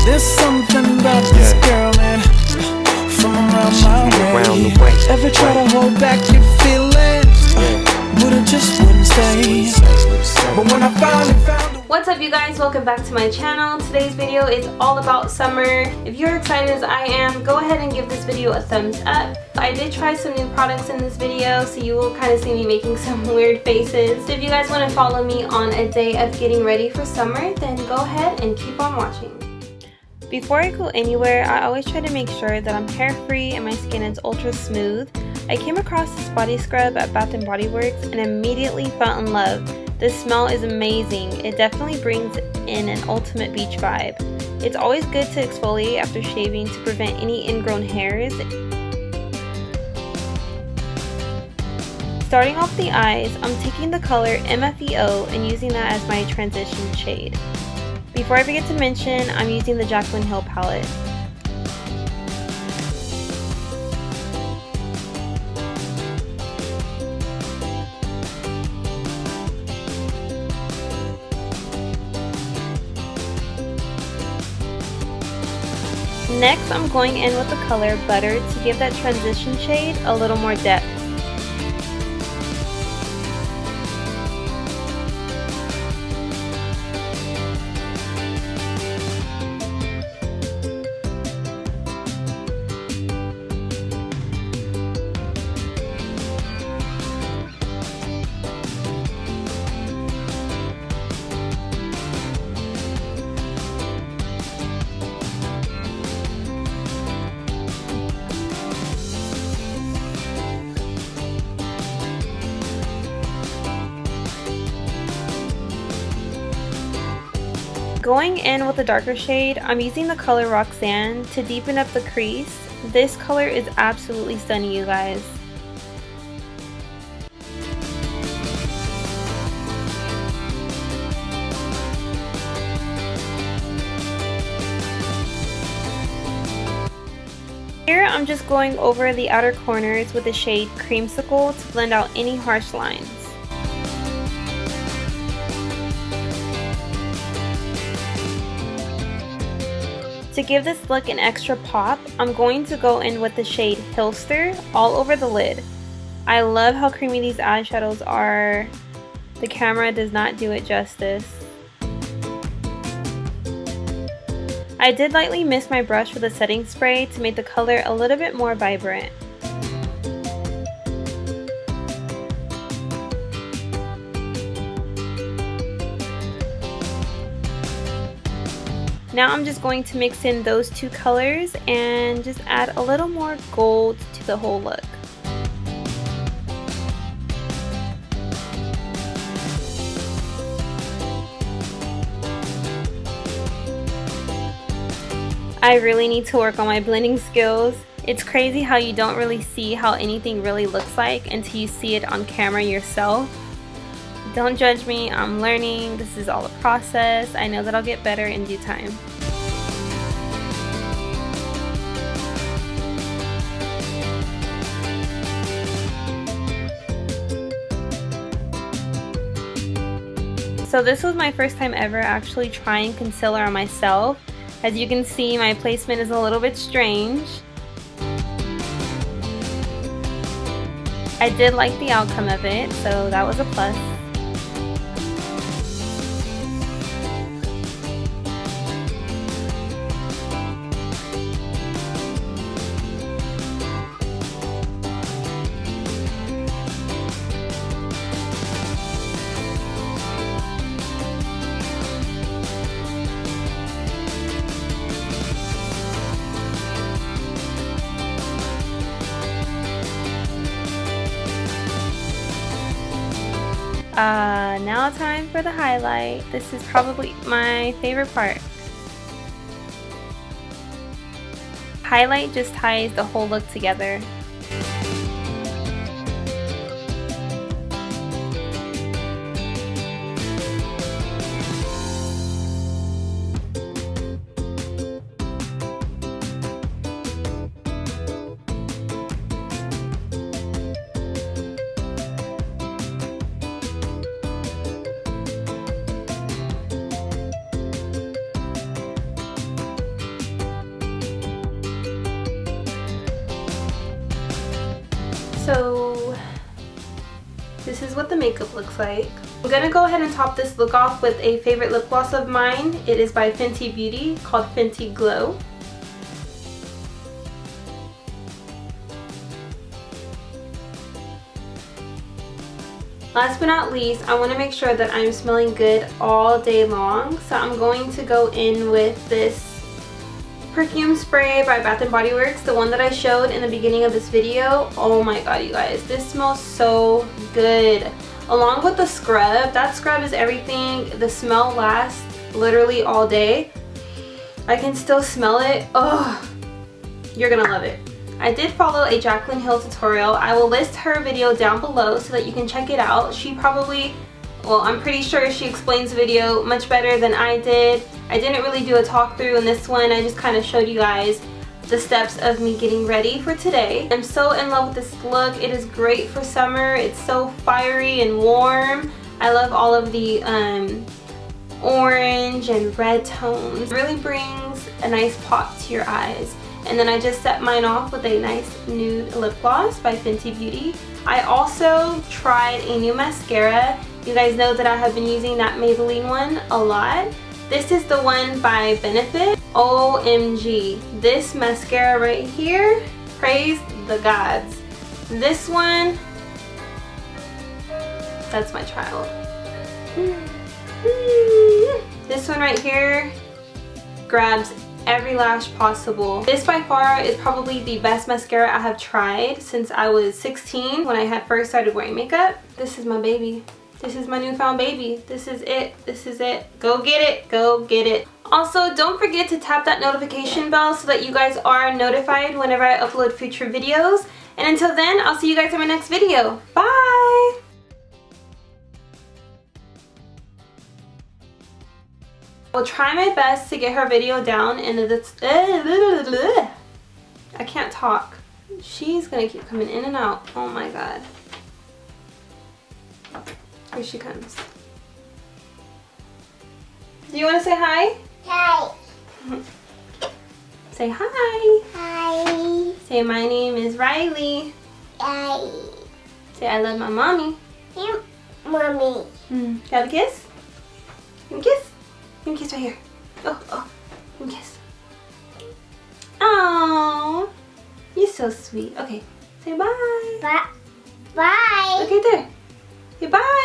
There's something about this girl and from around my way. Ever try to hold back your feelings, but it just wouldn't stay. But when I finally found it. What's up, you guys? Welcome back to my channel. Today's video is all about summer. If you're excited as I am, go ahead and give this video a thumbs up. I did try some new products in this video, so you will kind of see me making some weird faces. So if you guys want to follow me on a day of getting ready for summer, then go ahead and keep on watching. Before I go anywhere, I always try to make sure that I'm hair free and my skin is ultra smooth. I came across this body scrub at Bath & Body Works and immediately fell in love. The smell is amazing. It definitely brings in an ultimate beach vibe. It's always good to exfoliate after shaving to prevent any ingrown hairs. Starting off the eyes, I'm taking the color MFEO and using that as my transition shade. Before I forget to mention, I'm using the Jaclyn Hill palette. Next, I'm going in with the color Butter to give that transition shade a little more depth. Going in with a darker shade, I'm using the color Roxanne to deepen up the crease. This color is absolutely stunning, you guys. Here I'm just going over the outer corners with the shade Creamsicle to blend out any harsh lines. To give this look an extra pop, I'm going to go in with the shade Hillster all over the lid. I love how creamy these eyeshadows are. The camera does not do it justice. I did lightly mist my brush with a setting spray to make the color a little bit more vibrant. Now I'm just going to mix in those two colors and just add a little more gold to the whole look. I really need to work on my blending skills. It's crazy how you don't really see how anything really looks like until you see it on camera yourself. Don't judge me, I'm learning. This is all a process. I know that I'll get better in due time. So this was my first time ever actually trying concealer on myself. As you can see, my placement is a little bit strange. I did like the outcome of it, so that was a plus. Now time for the highlight. This is probably my favorite part. Highlight just ties the whole look together. is what the makeup looks like. I'm gonna go ahead and top this look off with a favorite lip gloss of mine. It is by Fenty Beauty called Fenty Glow. Last but not least, I want to make sure that I'm smelling good all day long. So I'm going to go in with this perfume spray by Bath & Body Works, the one that I showed in the beginning of this video. Oh my god, you guys, this smells so good. Along with the scrub, that scrub is everything. The smell lasts literally all day. I can still smell it. Oh, you're gonna love it. I did follow a Jaclyn Hill tutorial. I will list her video down below so that you can check it out. She probably, well, I'm pretty sure she explains the video much better than I did. I didn't really do a talk through in this one. I just kind of showed you guys the steps of me getting ready for today. I'm so in love with this look. It is great for summer. It's so fiery and warm. I love all of the orange and red tones. It really brings a nice pop to your eyes. And then I just set mine off with a nice nude lip gloss by Fenty Beauty. I also tried a new mascara. You guys know that I have been using that Maybelline one a lot. This is the one by Benefit. OMG. This mascara right here, praise the gods. This one, that's my child. This one right here grabs every lash possible. This by far is probably the best mascara I have tried since I was 16 when I had first started wearing makeup. This is my baby. This is my newfound baby. This is it. This is it. Go get it. Go get it. Also, don't forget to tap that notification bell so that you guys are notified whenever I upload future videos. And until then, I'll see you guys in my next video. Bye! I'll try my best to get her video down and I can't talk. She's gonna keep coming in and out. Oh my god. Here she comes. Do you want to say hi? Hi. Say hi. Hi. Say my name is Riley. Hi. Say I love my mommy. Here, Mommy. Got a kiss? Give me a kiss. Give me a kiss right here. Oh, give me a kiss. Aww. You're so sweet. Okay, say bye. Bye. Bye. Okay, there. Say bye.